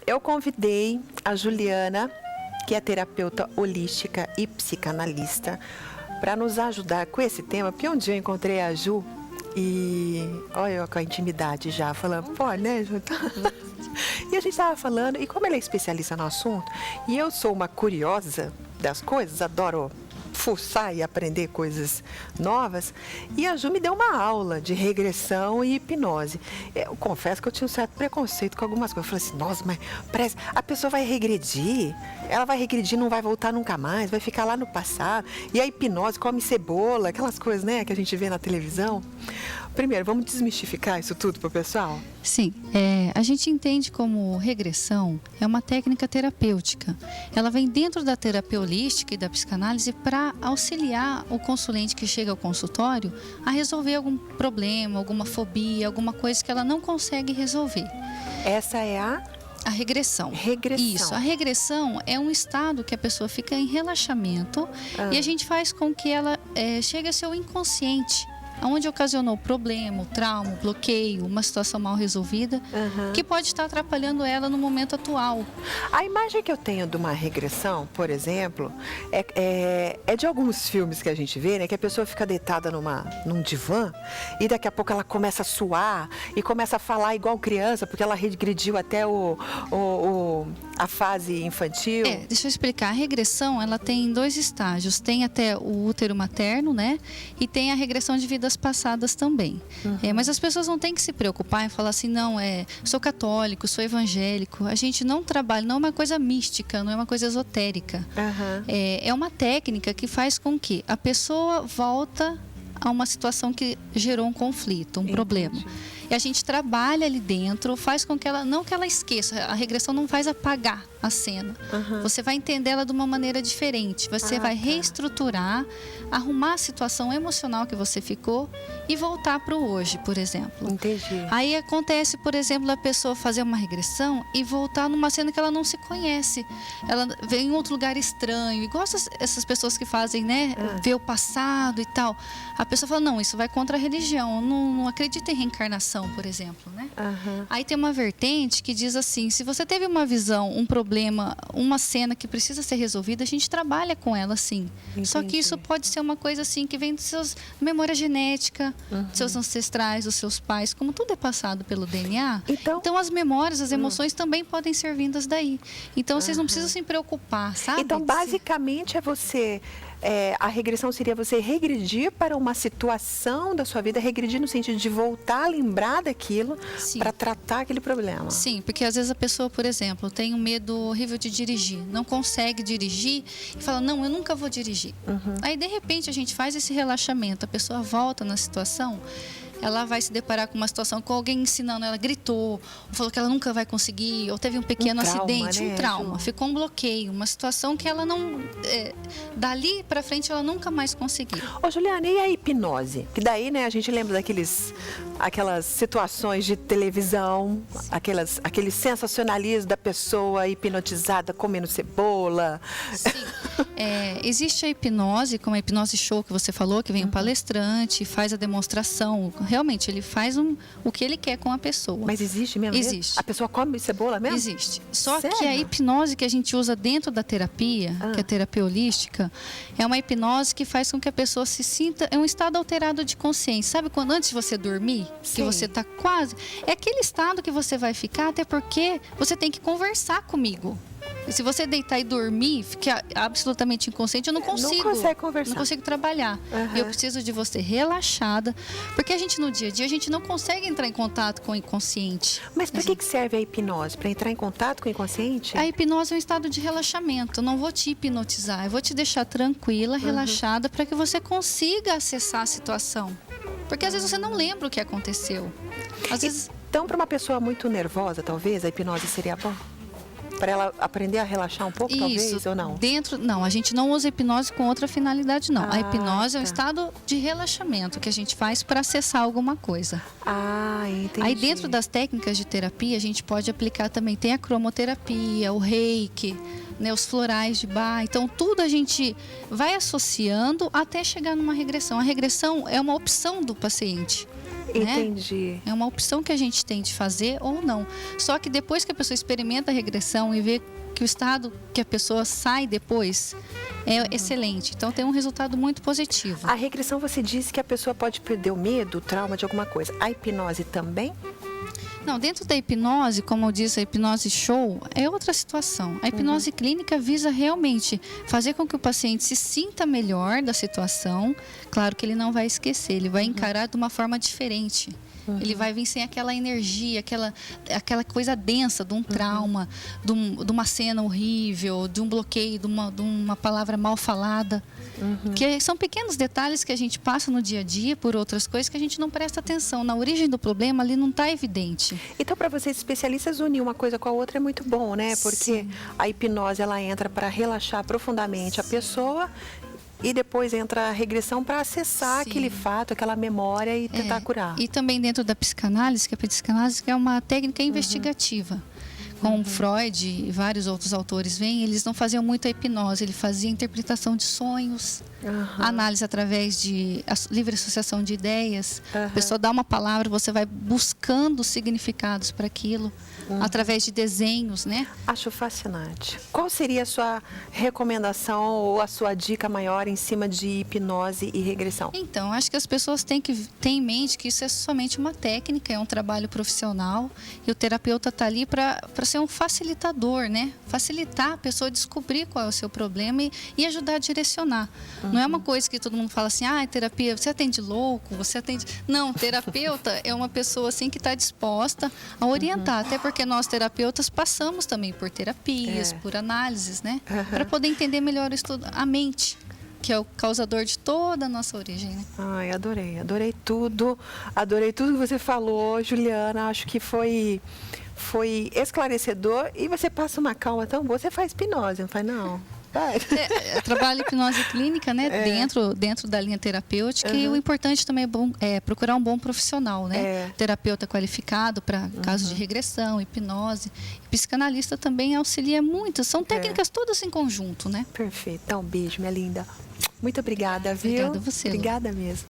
eu convidei a Juliana, que é terapeuta holística e psicanalista, para nos ajudar com esse tema, porque um dia eu encontrei a Ju e olha eu com a intimidade já, falando, pô, né, Ju? E a gente estava falando, e como ela é especialista no assunto, e eu sou uma curiosa das coisas, adoro fuçar e aprender coisas novas, e a Ju me deu uma aula de regressão e hipnose. Eu confesso que eu tinha um certo preconceito com algumas coisas. Eu falei assim, nossa, mas parece, a pessoa vai regredir, ela vai regredir, não vai voltar nunca mais, vai ficar lá no passado. E a hipnose come cebola, aquelas coisas, né, que a gente vê na televisão. Primeiro, vamos desmistificar isso tudo para o pessoal? Sim, a gente entende como regressão é uma técnica terapêutica. Ela vem dentro da terapia holística e da psicanálise para auxiliar o consulente que chega ao consultório a resolver algum problema, alguma fobia, alguma coisa que ela não consegue resolver. Essa é a regressão. Regressão. Isso, a regressão é um estado que a pessoa fica em relaxamento e a gente faz com que ela chegue ao seu inconsciente, onde ocasionou problema, o trauma, o bloqueio, uma situação mal resolvida, que pode estar atrapalhando ela no momento atual. A imagem que eu tenho de uma regressão, por exemplo, é de alguns filmes que a gente vê, né? Que a pessoa fica deitada num divã e daqui a pouco ela começa a suar e começa a falar igual criança, porque ela regrediu até a fase infantil. Deixa eu explicar. A regressão, ela tem 2 estágios. Tem até o útero materno, né? E tem a regressão de vidas passadas também. Mas as pessoas não têm que se preocupar em falar assim, não, sou católico, sou evangélico. A gente não trabalha, não é uma coisa mística, não é uma coisa esotérica. É uma técnica que faz com que a pessoa volta a uma situação que gerou um conflito, um problema. E a gente trabalha ali dentro, faz com que ela, não que ela esqueça, a regressão não faz apagar a cena. Você vai entender ela de uma maneira diferente. Você vai reestruturar, arrumar a situação emocional que você ficou e voltar para o hoje, por exemplo. Entendi. Aí acontece, por exemplo, a pessoa fazer uma regressão e voltar numa cena que ela não se conhece. Ela vem em outro lugar estranho, igual essas pessoas que fazem, né, ver o passado e tal. A pessoa fala, não, isso vai contra a religião, não acredita em reencarnação, por exemplo, né? Aí tem uma vertente que diz assim, se você teve uma visão, um problema, uma cena que precisa ser resolvida, a gente trabalha com ela, sim. Entendi. Só que isso pode ser uma coisa assim que vem dos seus memória genética, dos seus ancestrais, dos seus pais, como tudo é passado pelo DNA. Então as memórias, as emoções também podem ser vindas daí. Então vocês não precisam se preocupar, sabe? Então basicamente a regressão seria você regredir para uma situação da sua vida, regredir no sentido de voltar a lembrar daquilo para tratar aquele problema. Sim, porque às vezes a pessoa, por exemplo, tem um medo horrível de dirigir, não consegue dirigir e fala, não, eu nunca vou dirigir. Aí de repente a gente faz esse relaxamento, a pessoa volta na situação, ela vai se deparar com uma situação com alguém ensinando, ela gritou, ou falou que ela nunca vai conseguir, ou teve um pequeno acidente, né, um trauma, ficou um bloqueio, uma situação que ela não, dali para frente ela nunca mais conseguiu. Ô Juliana, e a hipnose? Que daí, né, a gente lembra aquelas situações de televisão, aquele sensacionalismo da pessoa hipnotizada comendo cebola. Sim. Existe a hipnose, como a hipnose show que você falou, que vem um palestrante, faz a demonstração. Realmente, ele faz o que ele quer com a pessoa. Mas existe mesmo? Existe. A pessoa come cebola mesmo? Existe. Só Sério? que a hipnose que a gente usa dentro da terapia, que é a terapia holística, é uma hipnose que faz com que a pessoa se sinta em um estado alterado de consciência. Sabe quando antes de você dormir, que você está quase... É aquele estado que você vai ficar, até porque você tem que conversar comigo. Se você deitar e dormir, ficar absolutamente inconsciente, eu não consigo. Não consegue conversar. Não consigo trabalhar. E eu preciso de você relaxada, porque a gente no dia a dia, a gente não consegue entrar em contato com o inconsciente. Mas para que serve a hipnose? Para entrar em contato com o inconsciente? A hipnose é um estado de relaxamento. Eu não vou te hipnotizar, eu vou te deixar tranquila, relaxada, para que você consiga acessar a situação. Porque às vezes você não lembra o que aconteceu. Às vezes... Então, para uma pessoa muito nervosa, talvez, a hipnose seria bom? Para ela aprender a relaxar um pouco, talvez, ou não? Não, a gente não usa hipnose com outra finalidade, não. A hipnose é um estado de relaxamento que a gente faz para acessar alguma coisa. Entendi. Aí dentro das técnicas de terapia, a gente pode aplicar também, tem a cromoterapia, o reiki, né, os florais de Bach. Então, tudo a gente vai associando até chegar numa regressão. A regressão é uma opção do paciente. né? Entendi. É uma opção que a gente tem de fazer ou não. Só que depois que a pessoa experimenta a regressão e vê que o estado que a pessoa sai depois é excelente. Então tem um resultado muito positivo. A regressão, você disse que a pessoa pode perder o medo, o trauma de alguma coisa. A hipnose também? Não, dentro da hipnose, como eu disse, a hipnose show é outra situação. A hipnose clínica visa realmente fazer com que o paciente se sinta melhor da situação. Claro que ele não vai esquecer, ele vai encarar de uma forma diferente. Ele vai vir sem aquela energia, aquela coisa densa de um trauma, de uma cena horrível, de um bloqueio, de uma palavra mal falada. Que são pequenos detalhes que a gente passa no dia a dia por outras coisas que a gente não presta atenção. Na origem do problema ali não está evidente. Então, para vocês especialistas, unir uma coisa com a outra é muito bom, né? Porque Sim. a hipnose, ela entra para relaxar profundamente a pessoa e depois entra a regressão para acessar Sim. aquele fato, aquela memória e tentar curar. E também dentro da psicanálise, que a psicanálise é uma técnica investigativa. Com Freud e vários outros autores vêm, eles não faziam muito a hipnose, ele fazia interpretação de sonhos, análise através de livre associação de ideias. A pessoa dá uma palavra, você vai buscando significados para aquilo, através de desenhos, né? Acho fascinante. Qual seria a sua recomendação ou a sua dica maior em cima de hipnose e regressão? Então, acho que as pessoas têm que ter em mente que isso é somente uma técnica, é um trabalho profissional e o terapeuta está ali para ser um facilitador, né? Facilitar a pessoa a descobrir qual é o seu problema e ajudar a direcionar. Não é uma coisa que todo mundo fala assim, terapia, você atende louco, você atende... Não, terapeuta é uma pessoa assim que está disposta a orientar, até porque nós terapeutas passamos também por terapias, por análises, né? Para poder entender melhor o estudo, a mente, que é o causador de toda a nossa origem, né? Ai, adorei tudo que você falou, Juliana. Acho que foi esclarecedor e você passa uma calma tão boa. Você faz hipnose, não faz não? Trabalho hipnose clínica, né? Dentro da linha terapêutica e o importante também é procurar um bom profissional, né? Terapeuta qualificado para casos de regressão, hipnose. Psicanalista também auxilia muito. São técnicas todas em conjunto, né? Perfeito. Então, um beijo, minha linda. Muito obrigada, viu? Obrigada a você, Lu. Obrigada mesmo.